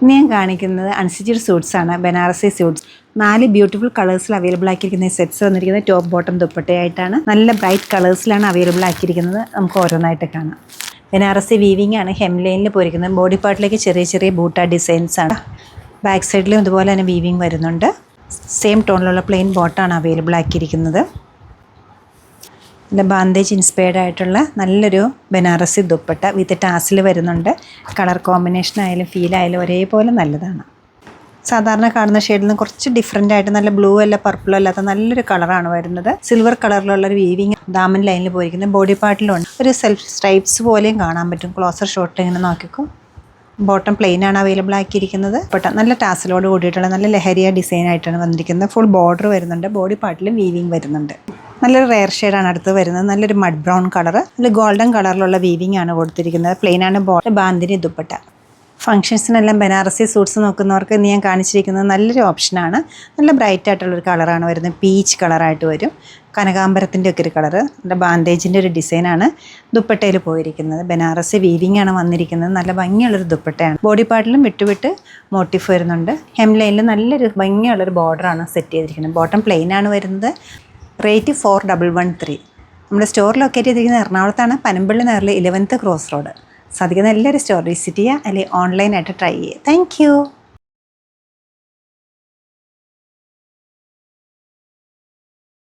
ഇനി ഞാൻ കാണിക്കുന്നത് അൺസ്റ്റിച്ചഡ് സ്യൂട്ട്സ് ആണ്. ബനാറസി സ്യൂട്ട്സ് 4 ബ്യൂട്ടിഫുൾ കളേഴ്സിൽ അവൈലബിൾ ആക്കിയിരിക്കുന്ന ഈ സെറ്റ്സ് വന്നിരിക്കുന്നത് ടോപ്പ് ബോട്ടം ദുപ്പട്ടയായിട്ടാണ്. നല്ല ബ്രൈറ്റ് കളേഴ്സിലാണ് അവൈലബിൾ ആക്കിയിരിക്കുന്നത്. നമുക്ക് ഓരോന്നായിട്ട് കാണാം. ബനാറസി വീവിംഗ് ആണ് ഹെംലൈനിൽ പോയിരിക്കുന്നത്. ബോഡി പാർട്ടിലേക്ക് ചെറിയ ചെറിയ ബൂട്ട ഡിസൈൻസ് ആണ്. ബാക്ക് സൈഡിലും ഇതുപോലെ തന്നെ വീവിംഗ് വരുന്നുണ്ട്. സെയിം ടോണിലുള്ള പ്ലെയിൻ ബോട്ടാണ് അവൈലബിൾ ആക്കിയിരിക്കുന്നത്. ബാന്ദേജ് ഇൻസ്പയർഡ് ആയിട്ടുള്ള നല്ലൊരു ബനാറസി ദുപ്പട്ട വിത്ത് ടാസിൽ വരുന്നുണ്ട്. കളർ കോമ്പിനേഷൻ ആയാലും ഫീൽ ആയാലും ഒരേപോലെ നല്ലതാണ്. സാധാരണ കാണുന്ന ഷെയ്ഡിൽ നിന്ന് കുറച്ച് ഡിഫറെൻ്റ് ആയിട്ട് നല്ല ബ്ലൂ അല്ല പർപ്പിൾ അല്ലാത്ത നല്ലൊരു കളറാണ് വരുന്നത്. സിൽവർ കളറിലുള്ള ഒരു വീവിങ് ദാമൻ ലൈനിൽ പോയിരിക്കുന്നത്. ബോഡി പാർട്ടിലുണ്ട്. ഒരു സെൽഫ് സ്ട്രൈപ്സ് പോലെയും കാണാൻ പറ്റും. ക്ലോസർ ഷോട്ടിൽ ഇങ്ങനെ നോക്കിക്കോ. ബോട്ടം പ്ലെയിൻ ആണ് അവൈലബിൾ ആക്കിയിരിക്കുന്നത്. നല്ല ടാസിലോട് കൂടിയിട്ടുള്ള നല്ല ലഹരിയ ഡിസൈൻ ആയിട്ടാണ് വന്നിരിക്കുന്നത്. ഫുൾ ബോർഡർ വരുന്നുണ്ട്. ബോഡി പാർട്ടിലും വീവിങ് വരുന്നുണ്ട്. നല്ലൊരു റെയർ ഷെയ്ഡാണ് അടുത്ത് വരുന്നത്. നല്ലൊരു മഡ് ബ്രൗൺ കളർ, നല്ല ഗോൾഡൻ കളറിലുള്ള വീവിംഗ് ആണ് കൊടുത്തിരിക്കുന്നത്. പ്ലെയിൻ ആണ് ബോട്ടം. ബാന്തിനി ദുപ്പട്ട. ഫംഗ്ഷൻസിനെല്ലാം ബനാറസി സൂട്ട്സ് നോക്കുന്നവർക്ക് ഇന്ന് ഞാൻ കാണിച്ചിരിക്കുന്നത് നല്ലൊരു ഓപ്ഷനാണ്. നല്ല ബ്രൈറ്റ് ആയിട്ടുള്ളൊരു കളറാണ് വരുന്നത്. പീച്ച് കളറായിട്ട് വരും. കനകാംബരത്തിൻ്റെ ഒക്കെ ഒരു കളറ്. നല്ല ബാൻഡേജിൻ്റെ ഒരു ഡിസൈനാണ് ദുപ്പട്ടയിൽ പോയിരിക്കുന്നത്. ബനാറസി വീവിംഗ് ആണ് വന്നിരിക്കുന്നത്. നല്ല ഭംഗിയുള്ളൊരു ദുപ്പട്ടയാണ്. ബോഡി പാർട്ടിലും വിട്ടുവിട്ട് മോട്ടീഫ് വരുന്നുണ്ട്. ഹെം ലൈനിൽ നല്ലൊരു ഭംഗിയുള്ളൊരു ബോർഡറാണ് സെറ്റ് ചെയ്തിരിക്കുന്നത്. ബോട്ടം പ്ലെയിൻ ആണ് വരുന്നത്. റേറ്റ് 4113. നമ്മുടെ സ്റ്റോർ ലൊക്കേറ്റ് ചെയ്തിരിക്കുന്നത് എറണാകുളത്താണ്. പനമ്പള്ളി നഗറിലെ 11th ക്രോസ് റോഡ്. സാധിക്കുന്ന എല്ലാവരും സ്റ്റോർ വിസിറ്റ് ചെയ്യുക, അല്ലെങ്കിൽ ഓൺലൈനായിട്ട് ട്രൈ ചെയ്യുക. താങ്ക്